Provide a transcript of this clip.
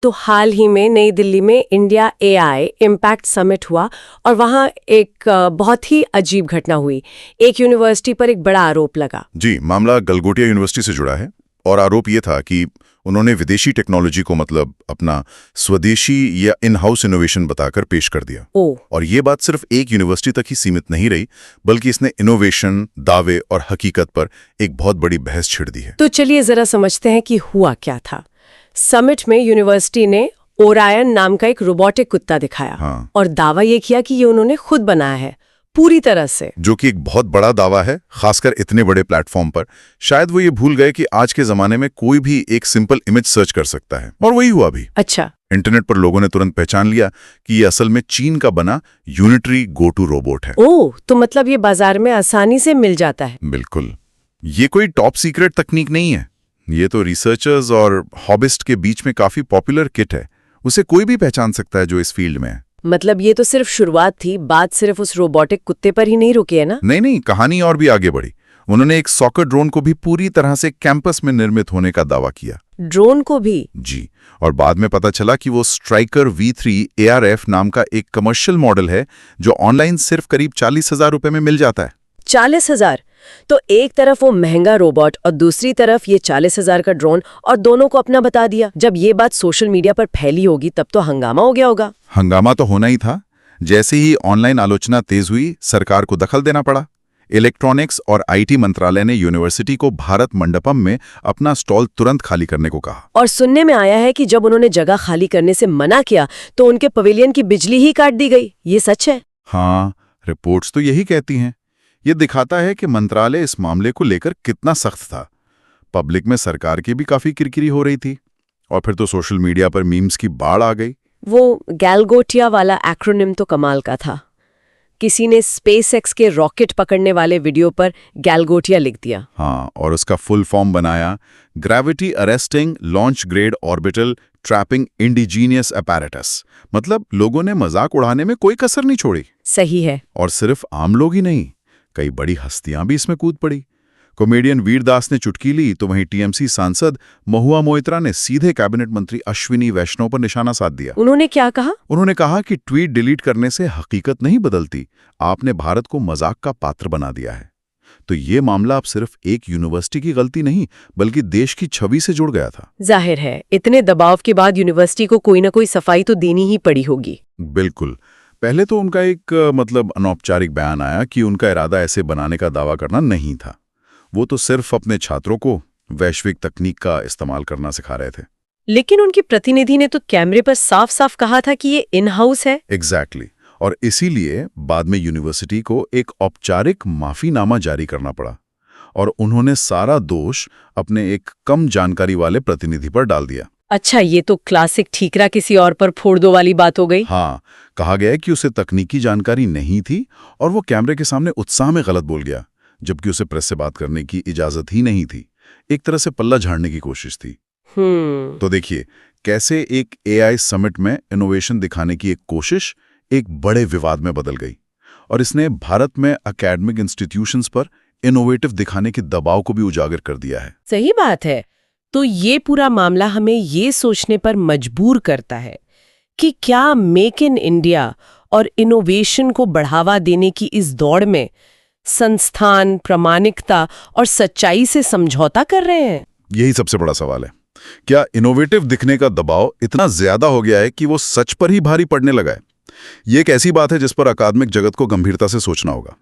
तो हाल ही में नई दिल्ली में इंडिया एआई इम्पैक्ट समिट हुआ और वहाँ एक बहुत ही अजीब घटना हुई। एक यूनिवर्सिटी पर एक बड़ा आरोप लगा। जी, मामला गलगोटिया यूनिवर्सिटी से जुड़ा है और आरोप ये था कि उन्होंने विदेशी टेक्नोलॉजी को मतलब अपना स्वदेशी या इन हाउस इनोवेशन बताकर पेश कर दिया। और ये बात सिर्फ एक यूनिवर्सिटी तक ही सीमित नहीं रही, बल्कि इसने इनोवेशन, दावे और हकीकत पर एक बहुत बड़ी बहस छिड़ दी है। तो चलिए जरा समझते हैं कि हुआ क्या था। समिट में यूनिवर्सिटी ने ओरायन नाम का एक रोबोटिक कुत्ता दिखाया और दावा ये किया कि ये उन्होंने खुद बनाया है पूरी तरह से, जो कि एक बहुत बड़ा दावा है, खासकर इतने बड़े प्लेटफॉर्म पर। शायद वो ये भूल गए कि आज के जमाने में कोई भी एक सिंपल इमेज सर्च कर सकता है, और वही हुआ भी। अच्छा, इंटरनेट पर लोगों ने तुरंत पहचान लिया कि ये असल में चीन का बना यूनिटरी गो टू रोबोट है। ओह, तो मतलब ये बाजार में आसानी से मिल जाता है। बिल्कुल, ये कोई टॉप सीक्रेट तकनीक नहीं है। ये तो रिसर्चर्स और हॉबिस्ट के बीच में काफी पॉपुलर किट है। उसे कोई भी पहचान सकता है जो इस फील्ड में है। मतलब ये तो सिर्फ शुरुआत थी, बात सिर्फ उस रोबोटिक कुत्ते पर ही नहीं रुकी है ना? नहीं, कहानी और भी आगे बढ़ी। उन्होंने एक सॉकर ड्रोन को भी पूरी तरह से कैंपस में निर्मित होने का दावा किया। ड्रोन को भी? जी, और बाद में पता चला कि वो स्ट्राइकर V3 ARF नाम का एक कमर्शियल मॉडल है जो ऑनलाइन सिर्फ करीब 40,000 रुपए में मिल जाता है। 40,000? तो एक तरफ वो महंगा रोबोट और दूसरी तरफ ये 40,000 का ड्रोन, और दोनों को अपना बता दिया। जब ये बात सोशल मीडिया पर फैली होगी तब तो हंगामा हो गया होगा। हंगामा तो होना ही था। जैसे ही ऑनलाइन आलोचना तेज हुई, सरकार को दखल देना पड़ा। इलेक्ट्रॉनिक्स और IT मंत्रालय ने यूनिवर्सिटी को भारत मंडपम में अपना स्टॉल तुरंत खाली करने को कहा। और सुनने में आया है कि जब उन्होंने जगह खाली करने से मना किया तो उनके पवेलियन की बिजली ही काट दी गई। ये सच है? हाँ, रिपोर्ट्स तो यही कहती हैं। ये दिखाता है कि मंत्रालय इस मामले को लेकर कितना सख्त था। पब्लिक में सरकार की भी काफी किरकिरी हो रही थी, और फिर तो सोशल मीडिया पर मीम्स की बाढ़ आ गई। वो गैलगोटिया वाला एक्रोनिम तो कमाल का था। किसी ने स्पेसएक्स के रॉकेट पकड़ने वाले वीडियो पर गैलगोटिया लिख दिया। हाँ, और उसका फुल फॉर्म बनाया gravity arresting launch grade orbital trapping indigenous apparatus. मतलब लोगों ने मजाक उड़ाने में कोई कसर नहीं छोड़ी। सही है। और सिर्फ आम लोग ही नहीं, कई बड़ी हस्तियां भी इसमें कूद पड़ी। कॉमेडियन वीरदास ने चुटकी ली, तो वहीं TMC सांसद महुआ मोइत्रा ने सीधे कैबिनेट मंत्री अश्विनी वैष्णव पर निशाना साध दिया। उन्होंने क्या कहा? उन्होंने कहा कि ट्वीट डिलीट करने से हकीकत नहीं बदलती, आपने भारत को मजाक का पात्र बना दिया है। तो ये मामला अब सिर्फ एक यूनिवर्सिटी की गलती नहीं, बल्कि देश की छवि से जुड़ गया था। जाहिर है, इतने दबाव के बाद यूनिवर्सिटी को कोई ना कोई सफाई तो देनी ही पड़ी होगी। बिल्कुल। पहले तो उनका एक अनौपचारिक बयान आया कि उनका इरादा ऐसे बनाने का दावा करना नहीं था। वो तो सिर्फ अपने छात्रों को वैश्विक तकनीक का इस्तेमाल करना सिखा रहे थे। लेकिन उनकी प्रतिनिधि ने तो कैमरे पर साफ साफ कहा था कि ये इन हाउस है। एग्जैक्टली। और इसीलिए बाद में यूनिवर्सिटी को एक औपचारिक माफीनामा जारी करना पड़ा, और उन्होंने सारा दोष अपने एक कम जानकारी वाले प्रतिनिधि पर डाल दिया। अच्छा, ये तो क्लासिक ठीकरा किसी और पर फोड़ दो वाली बात हो गई। हाँ, कहा गया कि उसे तकनीकी जानकारी नहीं थी और वो कैमरे के सामने उत्साह में गलत बोल गया, जबकि उसे प्रेस से बात करने की इजाजत ही नहीं थी। एक तरह से पल्ला झाड़ने की कोशिश थी। तो देखिए कैसे एक AI समिट में इनोवेशन दिखाने की एक कोशिश एक बड़े विवाद में बदल गई, और इसने भारत में एकेडमिक इंस्टीट्यूशंस पर इनोवेटिव दिखाने के दबाव को भी उजागर कर दिया है। सही बात है। तो ये पूरा मामला हमें ये सोचने पर मजबूर करता है कि क्या मेक इन इंडिया और इनोवेशन को बढ़ावा देने की इस दौड़ में संस्थान प्रामाणिकता और सच्चाई से समझौता कर रहे हैं? यही सबसे बड़ा सवाल है। क्या इनोवेटिव दिखने का दबाव इतना ज्यादा हो गया है कि वो सच पर ही भारी पड़ने लगा है? ये एक ऐसी बात है जिस पर अकादमिक जगत को गंभीरता से सोचना होगा।